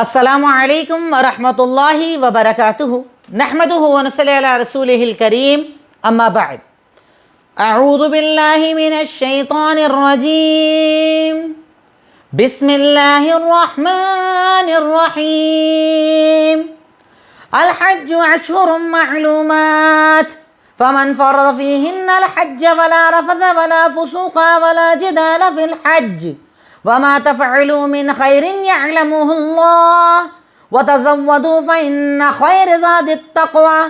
السلام علیکم ورحمۃ اللہ وبرکاتہ نحمدہ ونصلی علی رسولہ الکریم اما بعد اعوذ باللہ من الشیطان الرجیم بسم اللہ الرحمن الرحیم الحج اشہر معلومات فمن فرض فیہن الحج ولا رفث ولا فسوق ولا جدال فی الحج وما تفعلوا من خير يعلمه الله وتزودوا فإن خير زاد التقوى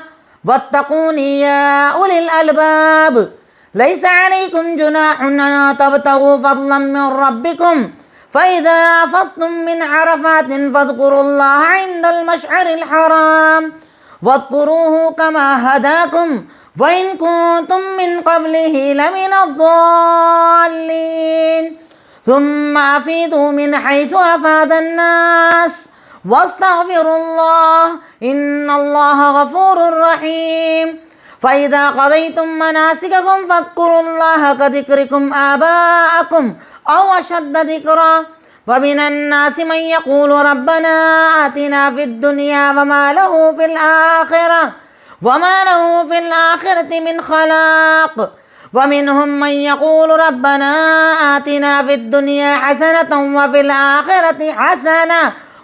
واتقون يا أولي الألباب ليس عليكم جناح أن تبتغوا فضلا من ربكم فإذا أفضتم من عرفات فاذكروا الله عند المشعر الحرام واذكروه كما هداكم وإن كنتم من قبله لمن الضالين ثم أفيضوا من حيث أفاض الناس واستغفروا الله إن الله غفور رحيم فإذا قضيتم مناسككم فاذكروا الله كذكركم آباءكم أو أشد ذكرا ومن الناس من يقول ربنا آتنا في الدنيا وما له في الآخرة من خلاق ومنهم من يقول ربنا آتنا في الدنيا حسنة وفي الآخرة حسنة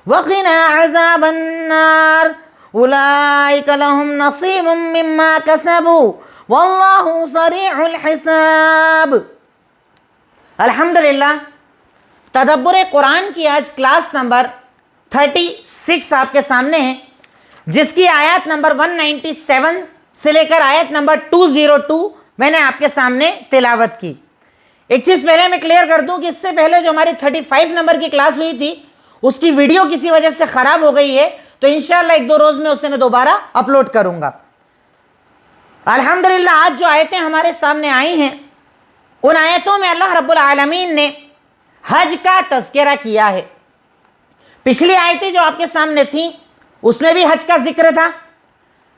وقنا عذاب النار أولئك لهم نصيب مما كسبوا والله سريع الحساب۔ الحمدللہ تدبر قرآن کی آج کلاس نمبر 36 آپ کے سامنے ہے، جس کی آیت نمبر 197 سے لے کر آیت نمبر 202 میں نے آپ کے سامنے تلاوت کی۔ ایک چیز پہلے میں کلیئر کر دوں کہ اس سے پہلے جو ہماری 35 نمبر کی کلاس ہوئی تھی اس کی ویڈیو کسی وجہ سے خراب ہو گئی ہے، تو انشاءاللہ ایک دو روز میں اسے میں دوبارہ اپلوڈ کروں گا۔ الحمدللہ آج جو آیتیں ہمارے سامنے آئی ہیں ان آیتوں میں اللہ رب العالمین نے حج کا تذکرہ کیا ہے۔ پچھلی آیتیں جو آپ کے سامنے تھیں اس میں بھی حج کا ذکر تھا۔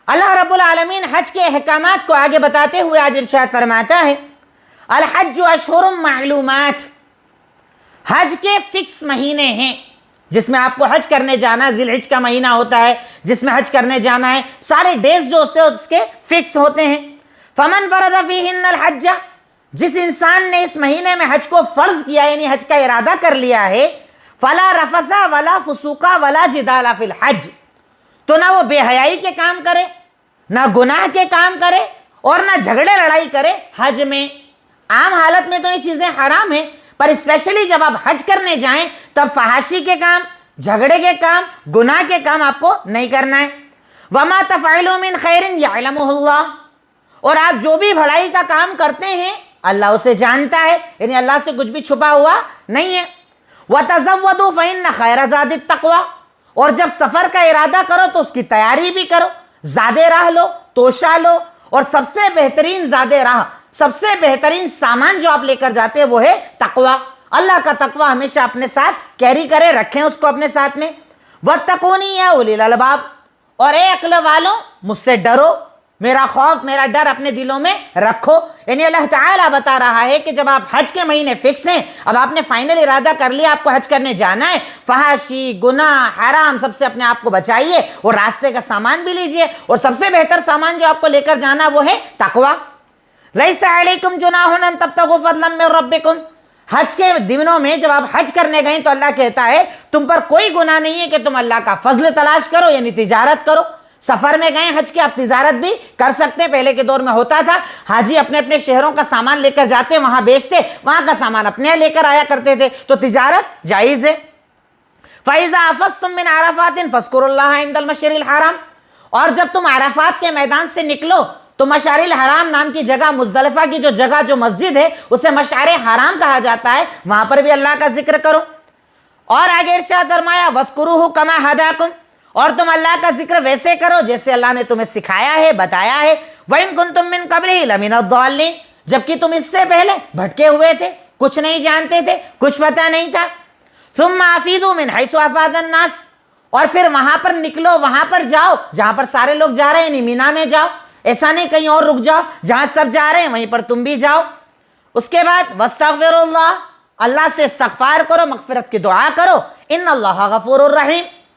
اللہ رب العالمین حج کے احکامات کو آگے بتاتے ہوئے آج ارشاد فرماتا ہے الحج اشہر معلومات، حج کے فکس مہینے ہیں جس میں آپ کو حج کرنے جانا ہے۔ ذی الحج کا مہینہ ہوتا ہے جس میں حج کرنے جانا ہے، سارے ڈیز جو اس کے فکس ہوتے ہیں۔ فمن فرض فیہن الحج، جس انسان نے اس مہینے میں حج کو فرض کیا یعنی حج کا ارادہ کر لیا ہے، فلا رفث ولا فسوق ولا جدال فی الحج، تو نہ وہ بے حیائی کے کام کرے، نہ گناہ کے کام کرے اور نہ جھگڑے لڑائی کرے حج میں۔ عام حالت میں تو یہ چیزیں حرام ہیں، پر اسپیشلی جب آپ حج کرنے جائیں تب فحاشی کے کام، جھگڑے کے کام، گناہ کے کام آپ کو نہیں کرنا ہے۔ وما تفعلوا من خیر یعلمہ اللہ، اور آپ جو بھی بھلائی کا کام کرتے ہیں اللہ اسے جانتا ہے، یعنی اللہ سے کچھ بھی چھپا ہوا نہیں ہے۔ وتزودوا فإن خیر زاد التقوی، اور جب سفر کا ارادہ کرو تو اس کی تیاری بھی کرو، زادے راہ لو، توشہ لو، اور سب سے بہترین زادے راہ، سب سے بہترین سامان جو آپ لے کر جاتے ہیں وہ ہے تقوی۔ اللہ کا تقوی ہمیشہ اپنے ساتھ کیری کرے، رکھیں اس کو اپنے ساتھ میں۔ واتقونی یا اولی الالباب، اور اے عقل والوں مجھ سے ڈرو، میرا خوف میرا ڈر اپنے دلوں میں رکھو۔ یعنی اللہ تعالیٰ بتا رہا ہے کہ جب آپ حج کے مہینے فکس ہیں، اب آپ نے فائنل ارادہ کر لیا آپ کو حج کرنے جانا ہے، فحاشی، گناہ، حرام سب سے اپنے آپ کو بچائیے، اور راستے کا سامان بھی لیجئے، اور سب سے بہتر سامان جو آپ کو لے کر جانا وہ ہے تقوی۔ لیس علیکم جناح ان تبتغوا فضلا من ربکم، حج کے دنوں میں جب آپ حج کرنے گئے تو اللہ کہتا ہے تم پر کوئی گناہ نہیں ہے کہ تم اللہ کا فضل تلاش کرو، یعنی تجارت کرو۔ سفر میں گئے حج کے، آپ تجارت بھی کر سکتے ہیں۔ پہلے کے دور میں ہوتا تھا حاجی اپنے اپنے شہروں کا سامان لے کر جاتے، وہاں بیچتے، وہاں کا سامان اپنے لے کر آیا کرتے تھے، تو تجارت جائز ہے۔ فَإِذَا أَفَضْتُم مِّنْ عَرَفَاتٍ فَاذْكُرُوا اللَّهَ عِندَ الْمَشْعَرِ الْحَرَامِ، اور جب تم عرفات کے میدان سے نکلو تو مشعر الحرام نام کی جگہ، مزدلفہ کی جو جگہ جو مسجد ہے اسے مشعر حرام کہا جاتا ہے، وہاں پر بھی اللہ کا ذکر کرو۔ اور آگے ارشاد فرمایا وَاذْكُرُوهُ كَمَا هَدَاكُمْ، اور تم اللہ کا ذکر ویسے کرو جیسے اللہ نے تمہیں سکھایا ہے، بتایا ہے۔ وَإِن كُنتُم مِّن قَبْلِهِ لَمِنَ الضَّالِّينَ، جبکہ تم اس سے پہلے بھٹکے ہوئے تھے، کچھ نہیں جانتے تھے، کچھ پتہ نہیں تھا۔ ثُمَّ أَفِيضُوا مِنْ حَيْثُ أَفَاضَ النَّاسُ، اور پھر وہاں پر نکلو، وہاں پر جاؤ جہاں پر سارے لوگ جا رہے ہیں، یعنی مینا میں جاؤ، ایسا نہیں کہیں اور رک جاؤ، جہاں سب جا رہے ہیں وہیں پر تم بھی جاؤ۔ اس کے بعد وَاسْتَغْفِرُوا اللَّهَ، اللہ سے استغفار کرو، مغفرت کی دعا کرو، ان اللہ غفور الرحیم،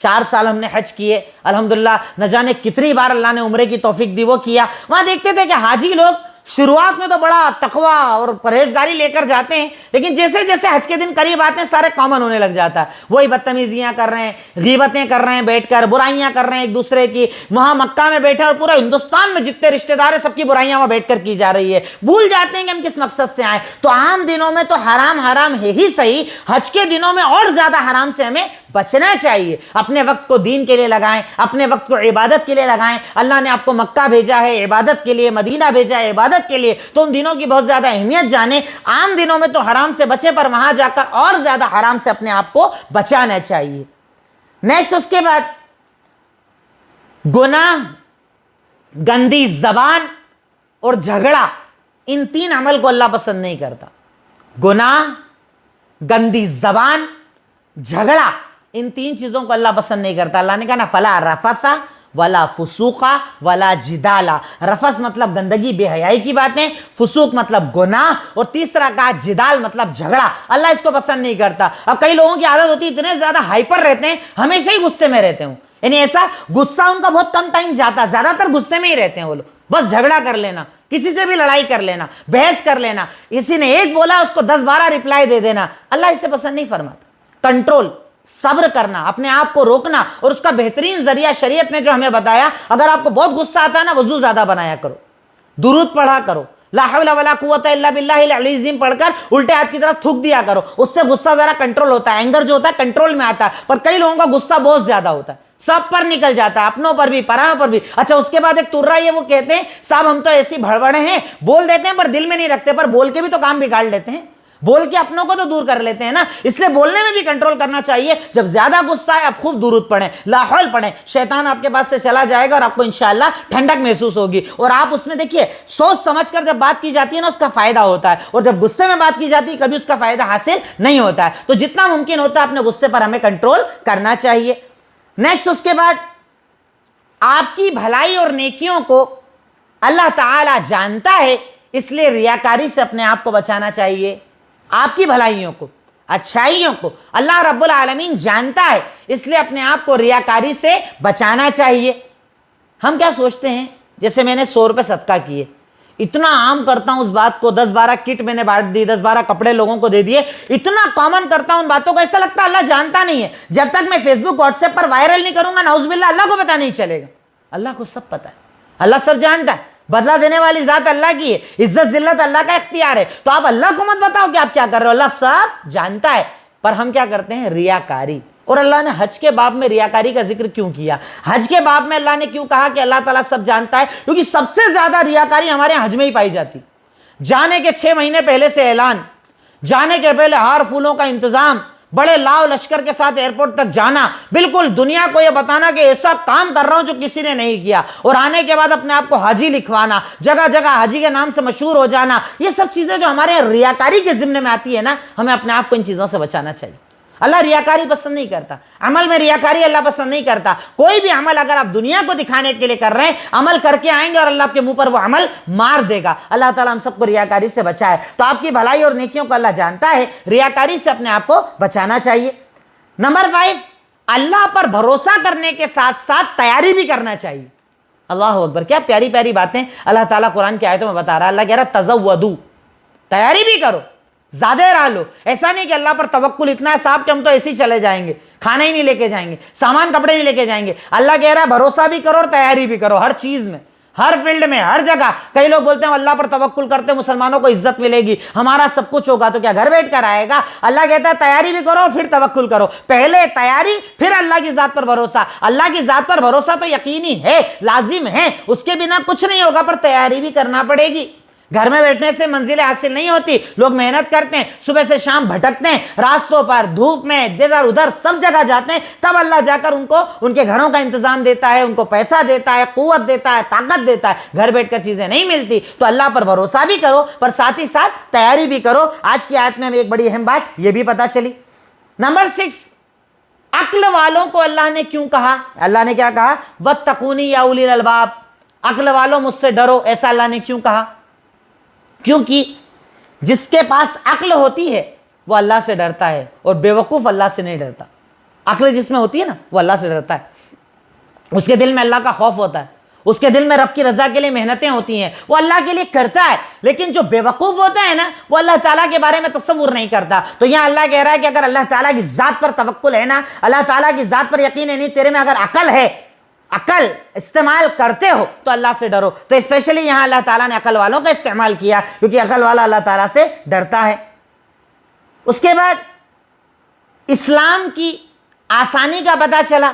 4 سال ہم نے حج کیے الحمدللہ، نہ جانے کتنی بار اللہ نے عمرے کی توفیق دی، وہ کیا۔ وہاں دیکھتے تھے کہ حاجی لوگ شروعات میں تو بڑا تقوی اور پرہیزگاری لے کر جاتے ہیں، لیکن جیسے جیسے حج کے دن قریب آتے ہیں سارے کامن ہونے لگ جاتا ہے، وہی بدتمیزیاں کر رہے ہیں، غیبتیں کر رہے ہیں بیٹھ کر، برائیاں کر رہے ہیں ایک دوسرے کی، وہاں مکہ میں بیٹھے اور پورا ہندوستان میں جتنے رشتہ دار ہیں سب کی برائیاں وہاں بیٹھ کر کی جا رہی ہے، بھول جاتے ہیں کہ ہم کس مقصد سے آئے۔ تو عام دنوں میں تو حرام ہے ہی صحیح، حج کے دنوں میں اور زیادہ حرام سے ہمیں بچنا چاہیے۔ اپنے وقت کو دین کے لیے لگائیں، اپنے وقت کو عبادت کے لیے لگائیں۔ اللہ نے آپ کو مکہ بھیجا ہے عبادت کے لیے، مدینہ بھیجا ہے عبادت کے لیے، تو ان دنوں کی بہت زیادہ اہمیت جانیں۔ عام دنوں میں تو حرام سے بچے، پر وہاں جا کر اور زیادہ حرام سے اپنے آپ کو بچانا چاہیے۔ نیکسٹ اس کے بعد گناہ، گندی زبان اور جھگڑا، ان 3 عمل کو اللہ پسند نہیں کرتا۔ گناہ، گندی زبان، جھگڑا، ان 3 چیزوں کو اللہ پسند نہیں کرتا۔ اللہ نے کہا نا فلا رفث ولا فسوق ولا جدال۔ رفث مطلب گندگی، بے حیائی کی باتیں، فسوق مطلب گناہ، اور تیسرا کہا جدال مطلب جھگڑا۔ اللہ اس کو پسند نہیں کرتا۔ اب کئی لوگوں کی عادت ہوتی ہے اتنے زیادہ ہائپر رہتے ہیں، ہمیشہ ہی غصے میں رہتے ہوں، یعنی ایسا غصہ ان کا بہت کم ٹائم جاتا، زیادہ تر غصے میں ہی رہتے ہیں وہ لوگ، بس جھگڑا کر لینا، کسی سے بھی لڑائی کر لینا، بحث کر لینا، کسی نے ایک بولا اس کو 10-12 ریپلائی دے دینا۔ اللہ اسے پسند نہیں فرماتا۔ کنٹرول، صبر کرنا، اپنے آپ کو روکنا، اور اس کا بہترین ذریعہ شریعت نے جو ہمیں بتایا، اگر آپ کو بہت غصہ آتا ہے نا، وضو زیادہ بنایا کرو، درود پڑھا کرو، لا حول ولا قوت الا باللہ العلی العظیم پڑھ کر الٹے ہاتھ کی طرف تھوک دیا کرو، اس سے غصہ ذرا کنٹرول ہوتا ہے، اینگر جو ہوتا ہے کنٹرول میں آتا ہے۔ پر کئی لوگوں کا غصہ بہت زیادہ ہوتا ہے، سب پر نکل جاتا ہے، اپنوں پر بھی پراوں پر بھی۔ اچھا اس کے بعد ایک ترا یہ وہ کہتے ہیں صاحب ہم تو ایسی بڑبڑے ہیں، بول دیتے ہیں پر دل میں نہیں رکھتے، پر بول کے بھی تو کام بگاڑ لیتے ہیں، بول کے اپنوں کو تو دور کر لیتے ہیں نا، اس لیے بولنے میں بھی کنٹرول کرنا چاہیے۔ جب زیادہ غصہ ہے آپ خوب درود پڑھیں، لا حول پڑھیں، شیطان آپ کے پاس سے چلا جائے گا اور آپ کو انشاءاللہ ٹھنڈک محسوس ہوگی۔ اور آپ اس میں دیکھیے سوچ سمجھ کر جب بات کی جاتی ہے نا اس کا فائدہ ہوتا ہے، اور جب غصے میں بات کی جاتی ہے کبھی اس کا فائدہ حاصل نہیں ہوتا ہے۔ تو جتنا ممکن ہوتا ہے اپنے غصے پر ہمیں کنٹرول کرنا چاہیے۔ نیکسٹ اس کے بعد آپ کی بھلائی اور نیکیوں کو اللہ تعالی جانتا ہے، اس لیے ریاکاری سے اپنے آپ کو بچانا چاہیے۔ آپ کی بھلائیوں کو، اچھائیوں کو اللہ رب العالمین جانتا ہے، اس لیے اپنے آپ کو ریاکاری سے بچانا چاہیے۔ ہم کیا سوچتے ہیں، جیسے میں نے 100 روپے صدقہ کیے، اتنا عام کرتا ہوں اس بات کو، 10-12 کٹ میں نے بانٹ دی، 10-12 کپڑے لوگوں کو دے دیے، اتنا کامن کرتا ہوں ان باتوں کو، ایسا لگتا ہے اللہ جانتا نہیں ہے۔ جب تک میں فیس بک واٹس ایپ پر وائرل نہیں کروں گا نعوذ باللہ اللہ کو پتہ نہیں چلے گا۔ اللہ کو سب پتہ ہے، اللہ سب جانتا ہے، بدلہ دینے والی ذات اللہ کی ہے، عزت ذلت اللہ کا اختیار ہے۔ تو آپ اللہ کو مت بتاؤ کہ آپ کیا کر رہے ہو، اللہ سب جانتا ہے۔ پر ہم کیا کرتے ہیں، ریاکاری۔ اور اللہ نے حج کے باب میں ریاکاری کا ذکر کیوں کیا؟ حج کے باب میں اللہ نے کیوں کہا کہ اللہ تعالیٰ سب جانتا ہے؟ کیونکہ سب سے زیادہ ریاکاری ہمارے حج میں ہی پائی جاتی۔ جانے کے 6 مہینے پہلے سے اعلان، جانے کے پہلے ہار پھولوں کا انتظام، بڑے لاؤ لشکر کے ساتھ ایئرپورٹ تک جانا، بالکل دنیا کو یہ بتانا کہ ایسا کام کر رہا ہوں جو کسی نے نہیں کیا، اور آنے کے بعد اپنے آپ کو حاجی لکھوانا، جگہ جگہ حاجی کے نام سے مشہور ہو جانا، یہ سب چیزیں جو ہمارے ریاکاری کے ضمن میں آتی ہے نا، ہمیں اپنے آپ کو ان چیزوں سے بچانا چاہیے۔ اللہ ریاکاری پسند نہیں کرتا، عمل میں ریاکاری اللہ پسند نہیں کرتا۔ کوئی بھی عمل اگر آپ دنیا کو دکھانے کے لیے کر رہے ہیں، عمل کر کے آئیں گے اور اللہ آپ کے منہ پر وہ عمل مار دے گا۔ اللہ تعالیٰ ہم سب کو ریاکاری سے بچائے۔ تو آپ کی بھلائی اور نیکیوں کو اللہ جانتا ہے، ریاکاری سے اپنے آپ کو بچانا چاہیے۔ نمبر 5، اللہ پر بھروسہ کرنے کے ساتھ ساتھ تیاری بھی کرنا چاہیے۔ اللہ اکبر، کیا پیاری پیاری باتیں اللہ تعالیٰ قرآن کی آیتوں میں بتا رہا ہے۔ اللہ کہہ رہا ہے تزودو، تیاری بھی کرو، زیادہ رہ لو۔ ایسا نہیں کہ اللہ پر توکل اتنا ہے صاحب کہ ہم تو ایسے ہی چلے جائیں گے، کھانا ہی نہیں لے کے جائیں گے، سامان کپڑے نہیں لے کے جائیں گے۔ اللہ کہہ رہا ہے بھروسہ بھی کرو اور تیاری بھی کرو، ہر چیز میں، ہر فیلڈ میں، ہر جگہ۔ کئی لوگ بولتے ہیں اللہ پر توکل کرتے ہیں مسلمانوں کو عزت ملے گی، ہمارا سب کچھ ہوگا، تو کیا گھر بیٹھ کر آئے گا؟ اللہ کہتا ہے تیاری بھی کرو پھر توکل کرو، پہلے تیاری پھر اللہ کی ذات پر بھروسہ۔ اللہ کی ذات پر بھروسہ تو یقینی ہے، لازم ہے، اس کے بنا کچھ نہیں ہوگا، پر تیاری بھی کرنا پڑے گی۔ گھر میں بیٹھنے سے منزلیں حاصل نہیں ہوتی، لوگ محنت کرتے ہیں، صبح سے شام بھٹکتے ہیں، راستوں پر دھوپ میں ادھر ادھر سب جگہ جاتے ہیں، تب اللہ جا کر ان کو ان کے گھروں کا انتظام دیتا ہے، ان کو پیسہ دیتا ہے، قوت دیتا ہے، طاقت دیتا ہے۔ گھر بیٹھ کر چیزیں نہیں ملتی، تو اللہ پر بھروسہ بھی کرو پر ساتھ ہی ساتھ تیاری بھی کرو۔ آج کی آیت میں ہمیں ایک بڑی اہم بات یہ بھی پتہ چلی۔ نمبر 6، عقل والوں کو اللہ نے کیوں کہا؟ اللہ نے کیا کہا؟ واتقونی یا اولی الالباب، عقل والوں مجھ سے ڈرو، ایسا اللہ نے کیوں کہا؟ کیونکہ جس کے پاس عقل ہوتی ہے وہ اللہ سے ڈرتا ہے، اور بے وقوف اللہ سے نہیں ڈرتا۔ عقل جس میں ہوتی ہے نا وہ اللہ سے ڈرتا ہے، اس کے دل میں اللہ کا خوف ہوتا ہے، اس کے دل میں رب کی رضا کے لیے محنتیں ہوتی ہیں، وہ اللہ کے لیے کرتا ہے۔ لیکن جو بے وقوف ہوتا ہے نا وہ اللہ تعالیٰ کے بارے میں تصور نہیں کرتا۔ تو یہاں اللہ کہہ رہا ہے کہ اگر اللہ تعالیٰ کی ذات پر توکل ہے نا، اللہ تعالیٰ کی ذات پر یقین ہے، نہیں تیرے میں اگر عقل ہے، عقل استعمال کرتے ہو تو اللہ سے ڈرو۔ تو اسپیشلی یہاں اللہ تعالیٰ نے عقل والوں کا استعمال کیا، کیونکہ عقل والا اللہ تعالیٰ سے ڈرتا ہے۔ اس کے بعد اسلام کی آسانی کا پتہ چلا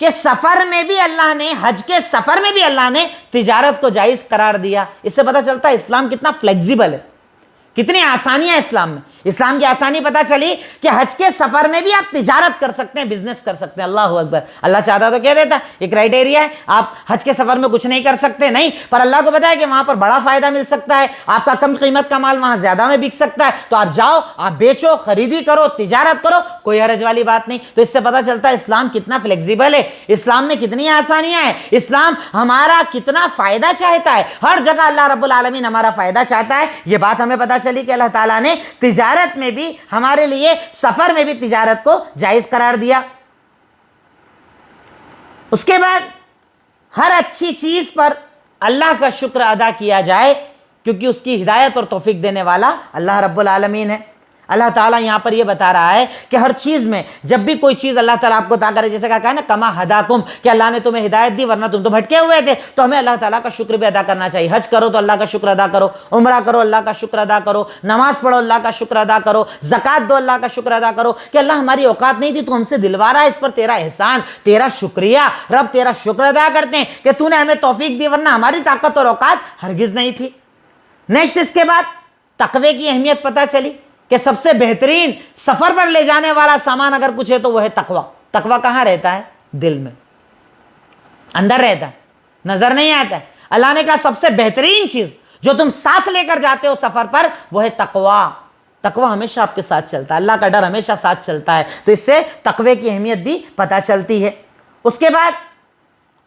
کہ سفر میں بھی اللہ نے، حج کے سفر میں بھی اللہ نے تجارت کو جائز قرار دیا۔ اس سے پتہ چلتا ہے اسلام کتنا فلیکسیبل ہے، کتنی آسانیاں اسلام میں۔ اسلام کی آسانی پتہ چلی کہ حج کے سفر میں بھی آپ تجارت کر سکتے ہیں، بزنس کر سکتے ہیں۔ اللہ اکبر! اللہ چاہتا تو کہہ دیتا یہ کرائٹیریا ہے، آپ حج کے سفر میں کچھ نہیں کر سکتے، نہیں، پر اللہ کو پتا ہے کہ وہاں پر بڑا فائدہ مل سکتا ہے، آپ کا کم قیمت کا مال وہاں زیادہ میں بک سکتا ہے، تو آپ جاؤ، آپ بیچو، خریدی کرو، تجارت کرو، کوئی حرج والی بات نہیں۔ تو اس سے پتہ چلتا ہے اسلام کتنا فلیکسیبل ہے، اسلام میں کتنی آسانیاں ہیں، اسلام ہمارا کتنا فائدہ چاہتا ہے۔ ہر جگہ اللہ رب العالمین ہمارا فائدہ چاہتا ہے۔ یہ بات ہمیں پتہ چلی کہ اللہ تعالیٰ نے تجارت میں بھی ہمارے لیے، سفر میں بھی تجارت کو جائز قرار دیا۔ اس کے بعد ہر اچھی چیز پر اللہ کا شکر ادا کیا جائے، کیونکہ اس کی ہدایت اور توفیق دینے والا اللہ رب العالمین ہے۔ اللہ تعالیٰ یہاں پر یہ بتا رہا ہے کہ ہر چیز میں جب بھی کوئی چیز اللہ تعالیٰ آپ کو عطا کرے، جیسے کہا نا کما ہداکم، کہ اللہ نے تمہیں ہدایت دی ورنہ تم تو بھٹکے ہوئے تھے، تو ہمیں اللہ تعالیٰ کا شکر بھی ادا کرنا چاہیے۔ حج کرو تو اللہ کا شکر ادا کرو، عمرہ کرو اللہ کا شکر ادا کرو، نماز پڑھو اللہ کا شکر ادا کرو، زکوٰۃ دو اللہ کا شکر ادا کرو کہ اللہ ہماری اوقات نہیں تھی تو ہم سے دلوا رہا ہے، اس پر تیرا احسان، تیرا شکریہ، رب تیرا شکر ادا کرتے ہیں کہ تو نے ہمیں توفیق دی ورنہ ہماری طاقت اور اوقات ہرگز نہیں تھی۔ نیکسٹ اس کے بعد تقوی کی اہمیت پتہ چلی کہ سب سے بہترین سفر پر لے جانے والا سامان اگر کچھ ہے تو وہ ہے تقوی۔ تقوی کہاں رہتا ہے؟ دل میں، اندر رہتا ہے، نظر نہیں آتا ہے۔ اللہ نے کہا سب سے بہترین چیز جو تم ساتھ لے کر جاتے ہو سفر پر وہ ہے تقوی۔ تقوی ہمیشہ آپ کے ساتھ چلتا ہے، اللہ کا ڈر ہمیشہ ساتھ چلتا ہے، تو اس سے تقوی کی اہمیت بھی پتہ چلتی ہے۔ اس کے بعد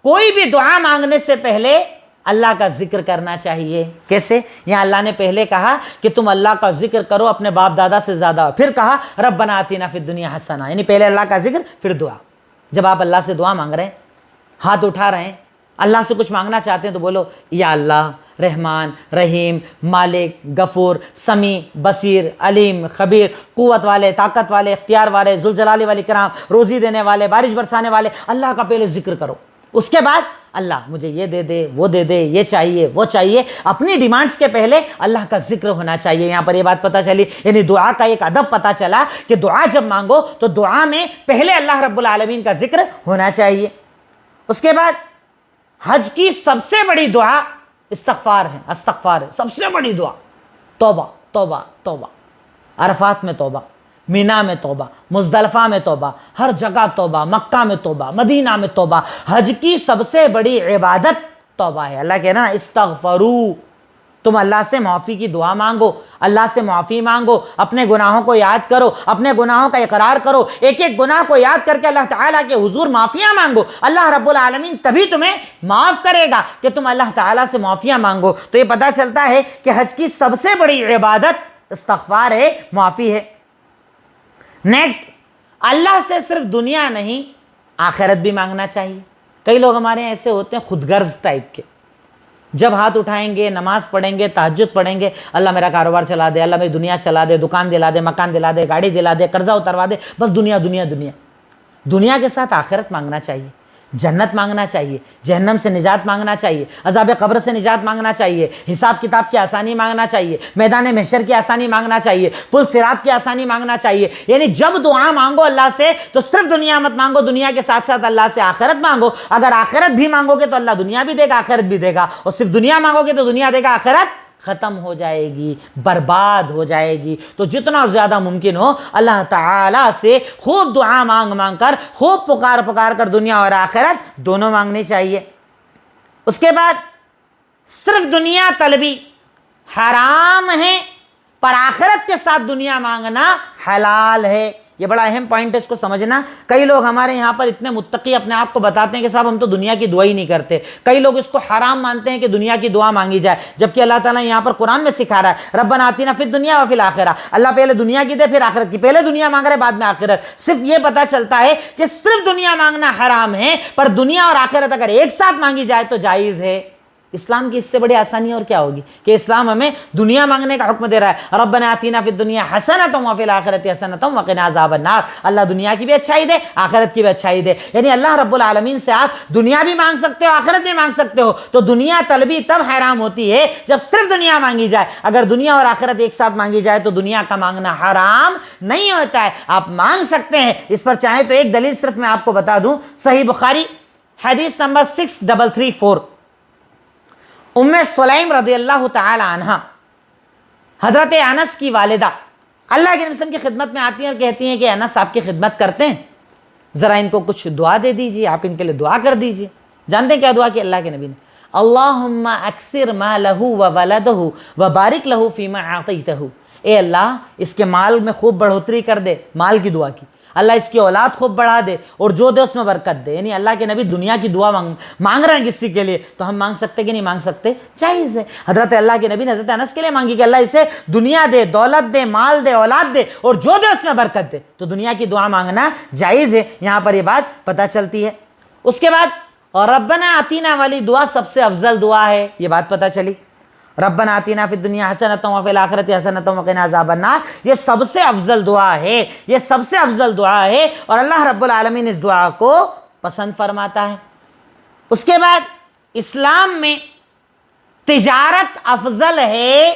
کوئی بھی دعا مانگنے سے پہلے اللہ کا ذکر کرنا چاہیے۔ کیسے؟ یہاں اللہ نے پہلے کہا کہ تم اللہ کا ذکر کرو اپنے باپ دادا سے زیادہ، پھر کہا ربنا آتنا فی الدنیا حسنہ، یعنی پہلے اللہ کا ذکر پھر دعا۔ جب آپ اللہ سے دعا مانگ رہے ہیں، ہاتھ اٹھا رہے ہیں، اللہ سے کچھ مانگنا چاہتے ہیں تو بولو یا اللہ رحمان رحیم مالک غفور سمیع بصیر علیم خبیر، قوت والے، طاقت والے، اختیار والے، ذوالجلال والاکرام، روزی دینے والے، بارش برسانے والے، اللہ کا پہلے ذکر کرو۔ اس کے بعد اللہ مجھے یہ دے دے، وہ دے دے، یہ چاہیے، وہ چاہیے، اپنی ڈیمانڈز کے پہلے اللہ کا ذکر ہونا چاہیے۔ یہاں پر یہ بات پتہ چلی، یعنی دعا کا ایک ادب پتہ چلا کہ دعا جب مانگو تو دعا میں پہلے اللہ رب العالمین کا ذکر ہونا چاہیے۔ اس کے بعد حج کی سب سے بڑی دعا استغفار ہے، استغفار ہے سب سے بڑی دعا۔ توبہ توبہ توبہ، عرفات میں توبہ، مینا میں توبہ، مزدلفہ میں توبہ، ہر جگہ توبہ، مکہ میں توبہ، مدینہ میں توبہ۔ حج کی سب سے بڑی عبادت توبہ ہے۔ اللہ کہہ رہا ہے استغفروا، تم اللہ سے معافی کی دعا مانگو، اللہ سے معافی مانگو، اپنے گناہوں کو یاد کرو، اپنے گناہوں کا اقرار کرو، ایک ایک گناہ کو یاد کر کے اللہ تعالیٰ کے حضور معافیاں مانگو۔ اللہ رب العالمین تبھی تمہیں معاف کرے گا کہ تم اللہ تعالیٰ سے معافیاں مانگو۔ تو یہ پتہ چلتا ہے کہ حج کی سب سے بڑی عبادت استغفار ہے، معافی ہے۔ نیکسٹ، اللہ سے صرف دنیا نہیں آخرت بھی مانگنا چاہیے۔ کئی لوگ ہمارے یہاں ایسے ہوتے ہیں خود غرض ٹائپ کے، جب ہاتھ اٹھائیں گے، نماز پڑھیں گے، تہجد پڑھیں گے، اللہ میرا کاروبار چلا دے، اللہ میری دنیا چلا دے، دکان دلا دے، مکان دلا دے، گاڑی دلا دے، قرضہ اتروا دے، بس دنیا دنیا دنیا۔ دنیا کے ساتھ آخرت مانگنا چاہیے، جنت مانگنا چاہیے، جہنم سے نجات مانگنا چاہیے، عذاب قبر سے نجات مانگنا چاہیے، حساب کتاب کی آسانی مانگنا چاہیے، میدان محشر کی آسانی مانگنا چاہیے، پل صراط کی آسانی مانگنا چاہیے۔ یعنی جب دعا مانگو اللہ سے تو صرف دنیا مت مانگو، دنیا کے ساتھ ساتھ اللہ سے آخرت مانگو۔ اگر آخرت بھی مانگو گے تو اللہ دنیا بھی دے گا، آخرت بھی دے گا، اور صرف دنیا مانگو گے تو دنیا دے گا، آخرت ختم ہو جائے گی، برباد ہو جائے گی۔ تو جتنا زیادہ ممکن ہو اللہ تعالیٰ سے خوب دعا مانگ مانگ کر، خوب پکار پکار کر دنیا اور آخرت دونوں مانگنی چاہیے۔ اس کے بعد صرف دنیا طلبی حرام ہے، پر آخرت کے ساتھ دنیا مانگنا حلال ہے۔ یہ بڑا اہم پوائنٹ ہے، اس کو سمجھنا۔ کئی لوگ ہمارے یہاں پر اتنے متقی اپنے آپ کو بتاتے ہیں کہ صاحب ہم تو دنیا کی دعا ہی نہیں کرتے۔ کئی لوگ اس کو حرام مانتے ہیں کہ دنیا کی دعا مانگی جائے، جبکہ اللہ تعالیٰ یہاں پر قرآن میں سکھا رہا ہے ربنا آتنا فی الدنیا وفی الآخرہ، اللہ پہلے دنیا کی دے پھر آخرت کی، پہلے دنیا مانگ رہے بعد میں آخرت۔ صرف یہ پتہ چلتا ہے کہ صرف دنیا مانگنا حرام ہے، پر دنیا اور آخرت اگر ایک ساتھ مانگی جائے تو جائز ہے۔ اسلام کی اس سے بڑی آسانی اور کیا ہوگی کہ اسلام ہمیں دنیا مانگنے کا حکم دے رہا ہے، ربنا آتنا فی الدنیا حسنۃ وفی الآخرۃ حسنۃ وقنا عذاب النار، اللہ دنیا کی بھی اچھائی دے آخرت کی بھی اچھائی دے۔ یعنی اللہ رب العالمین سے آپ دنیا بھی مانگ سکتے ہو آخرت بھی مانگ سکتے ہو۔ تو دنیا طلبی تب حرام ہوتی ہے جب صرف دنیا مانگی جائے، اگر دنیا اور آخرت ایک ساتھ مانگی جائے تو دنیا کا مانگنا حرام نہیں ہوتا ہے، آپ مانگ سکتے ہیں۔ اس پر چاہیں تو ایک دلیل صرف میں آپ کو بتا دوں، صحیح بخاری حدیث نمبر 6334، ام سلیم رضی اللہ تعالی عنہ، حضرت انس کی والدہ اللہ کے نبی صلی اللہ علیہ وسلم کی خدمت میں آتی ہیں اور کہتی ہیں کہ انس آپ کی خدمت کرتے ہیں، ذرا ان کو کچھ دعا دے دیجیے، آپ ان کے لیے دعا کر دیجیے۔ جانتے ہیں کیا دعا کی اللہ کے نبی نے؟ اللہم اکثر مالہ وولدہ وبارک لہ فیما اعطیتہ، اے اللہ اس کے مال میں خوب بڑھوتری کر دے، مال کی دعا کی، اللہ اس کی اولاد خوب بڑھا دے اور جو دے اس میں برکت دے۔ یعنی اللہ کے نبی دنیا کی دعا مانگ رہے ہیں کسی کے لیے، تو ہم مانگ سکتے کہ نہیں مانگ سکتے؟ جائز ہے۔ حضرت اللہ کے نبی نے حضرت انس کے لیے مانگی کہ اللہ اسے دنیا دے، دولت دے، مال دے، اولاد دے اور جو دے اس میں برکت دے، تو دنیا کی دعا مانگنا جائز ہے۔ یہاں پر یہ بات پتہ چلتی ہے۔ اس کے بعد اور ربنا آتینا والی دعا سب سے افضل دعا ہے، یہ بات پتہ چلی۔ ربنا آتینا فی الدنیا حسنۃ وفی الآخرۃ حسنۃ وقنا عذاب النار، یہ سب سے افضل دعا ہے، یہ سب سے افضل دعا ہے اور اللہ رب العالمین اس دعا کو پسند فرماتا ہے۔ اس کے بعد اسلام میں تجارت افضل ہے،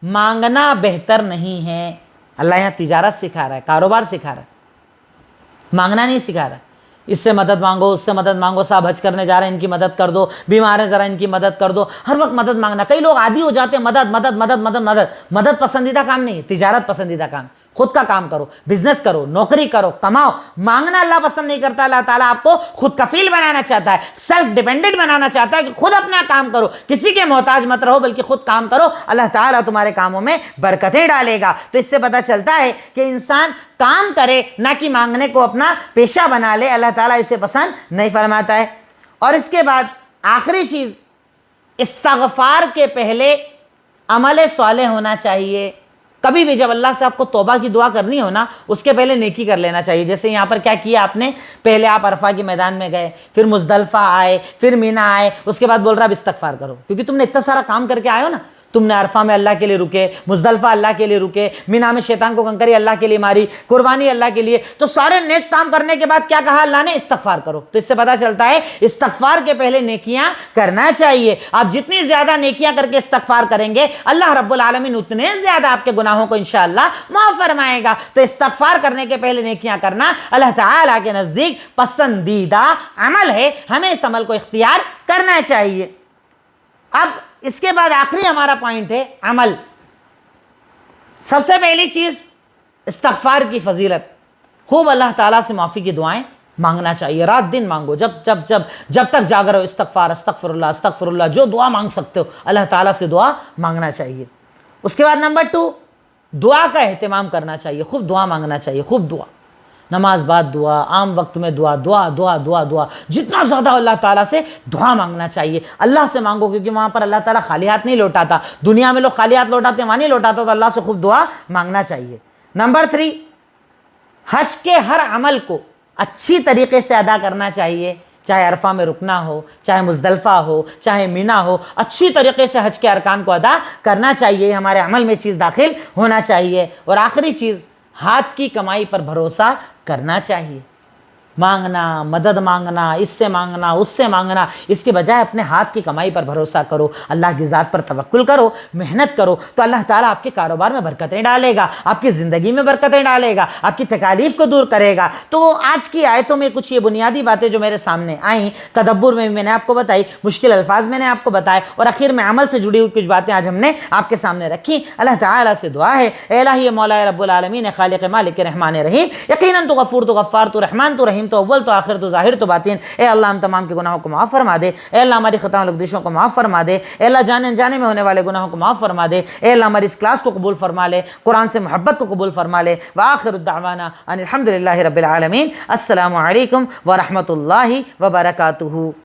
مانگنا بہتر نہیں ہے۔ اللہ یہاں تجارت سکھا رہا ہے، کاروبار سکھا رہا ہے، مانگنا نہیں سکھا رہا ہے۔ اس سے مدد مانگو، اس سے مدد مانگو، صاحب حج کرنے جا رہے ہیں ان کی مدد کر دو، بیمار ہیں ذرا ان کی مدد کر دو، ہر وقت مدد مانگنا۔ کئی لوگ عادی ہو جاتے ہیں مدد مدد مدد مدد مدد۔ مدد پسندیدہ کام نہیں ہے، تجارت پسندیدہ کام۔ خود کا کام کرو، بزنس کرو، نوکری کرو، کماؤ۔ مانگنا اللہ پسند نہیں کرتا، اللہ تعالیٰ آپ کو خود کفیل بنانا چاہتا ہے، سیلف ڈیپینڈنٹ بنانا چاہتا ہے کہ خود اپنا کام کرو، کسی کے محتاج مت رہو بلکہ خود کام کرو، اللہ تعالیٰ تمہارے کاموں میں برکتیں ڈالے گا۔ تو اس سے پتہ چلتا ہے کہ انسان کام کرے نہ کہ مانگنے کو اپنا پیشہ بنا لے، اللہ تعالیٰ اسے پسند نہیں فرماتا ہے۔ اور اس کے بعد آخری چیز، استغفار کے پہلے عمل صالح ہونا چاہیے۔ کبھی بھی جب اللہ سے آپ کو توبہ کی دعا کرنی ہو نا، اس کے پہلے نیکی کر لینا چاہیے۔ جیسے یہاں پر کیا کیا آپ نے، پہلے آپ عرفہ کے میدان میں گئے، پھر مزدلفہ آئے، پھر مینا آئے، اس کے بعد بول رہا اب استغفار کرو، کیونکہ تم نے اتنا سارا کام کر کے آئے ہو نا۔ تم نے عرفہ میں اللہ کے لیے رکے، مزدلفہ اللہ کے لیے رکے، مینا میں شیطان کو کنکری اللہ کے لیے ماری، قربانی اللہ کے لیے، تو سارے نیک کام کرنے کے بعد کیا کہا اللہ نے؟ استغفار کرو۔ تو اس سے پتہ چلتا ہے استغفار کے پہلے نیکیاں کرنا چاہیے۔ آپ جتنی زیادہ نیکیاں کر کے استغفار کریں گے، اللہ رب العالمین اتنے زیادہ آپ کے گناہوں کو انشاءاللہ معاف فرمائے گا۔ تو استغفار کرنے کے پہلے نیکیاں کرنا اللہ تعالیٰ کے نزدیک پسندیدہ عمل ہے، ہمیں اس عمل کو اختیار کرنا چاہیے۔ اب اس کے بعد آخری ہمارا پوائنٹ ہے عمل۔ سب سے پہلی چیز استغفار کی فضیلت، خوب اللہ تعالیٰ سے معافی کی دعائیں مانگنا چاہیے، رات دن مانگو، جب تک جاگ رہے ہو استغفار، استغفر اللہ، استغفر اللہ، جو دعا مانگ سکتے ہو اللہ تعالیٰ سے دعا مانگنا چاہیے۔ اس کے بعد نمبر 2، دعا کا اہتمام کرنا چاہیے، خوب دعا مانگنا چاہیے، خوب دعا، نماز بعد دعا، عام وقت میں دعا، دعا دعا دعا دعا، جتنا زیادہ اللہ تعالیٰ سے دعا مانگنا چاہیے۔ اللہ سے مانگو، کیونکہ وہاں پر اللہ تعالیٰ خالی ہاتھ نہیں لوٹاتا، دنیا میں لوگ خالی ہاتھ لوٹاتے ہیں، وہاں نہیں لوٹاتا، تو اللہ سے خوب دعا مانگنا چاہیے۔ نمبر 3، حج کے ہر عمل کو اچھی طریقے سے ادا کرنا چاہیے، چاہے عرفہ میں رکنا ہو، چاہے مزدلفہ ہو، چاہے مینا ہو، اچھی طریقے سے حج کے ارکان کو ادا کرنا چاہیے، ہمارے عمل میں چیز داخل ہونا چاہیے۔ اور آخری چیز، ہاتھ کی کمائی پر بھروسہ کرنا چاہیے۔ مانگنا، مدد مانگنا، اس سے مانگنا، اس سے مانگنا، اس کے بجائے اپنے ہاتھ کی کمائی پر بھروسہ کرو، اللہ کی ذات پر توکل کرو، محنت کرو، تو اللہ تعالیٰ آپ کے کاروبار میں برکتیں ڈالے گا، آپ کی زندگی میں برکتیں ڈالے گا، آپ کی تکالیف کو دور کرے گا۔ تو آج کی آیتوں میں کچھ یہ بنیادی باتیں جو میرے سامنے آئیں، تدبر میں بھی میں نے آپ کو بتائی، مشکل الفاظ میں نے آپ کو بتائے، اور آخر میں عمل سے جڑی ہوئی کچھ باتیں آج ہم نے آپ کے سامنے رکھی۔ اللہ تعالیٰ سے دعا ہے، اے الہی مولا رب العالمین، خالق مالک رحمان رحیم، یقیناً تو غفور تو غفار تو رحمان تو رحیم کریم تو اول تو آخر تو ظاہر تو باطن، اے اللہ ہم تمام کے گناہوں کو معاف فرما دے، اے اللہ ہماری خطاؤں لغزشوں کو معاف فرما دے، اے اللہ جانے انجانے میں ہونے والے گناہوں کو معاف فرما دے، اے اللہ ہماری اس کلاس کو قبول فرما لے، قرآن سے محبت کو قبول فرما لے۔ وآخر الدعوانا ان الحمد للہ رب العالمین۔ السلام علیکم ورحمۃ اللہ وبرکاتہ۔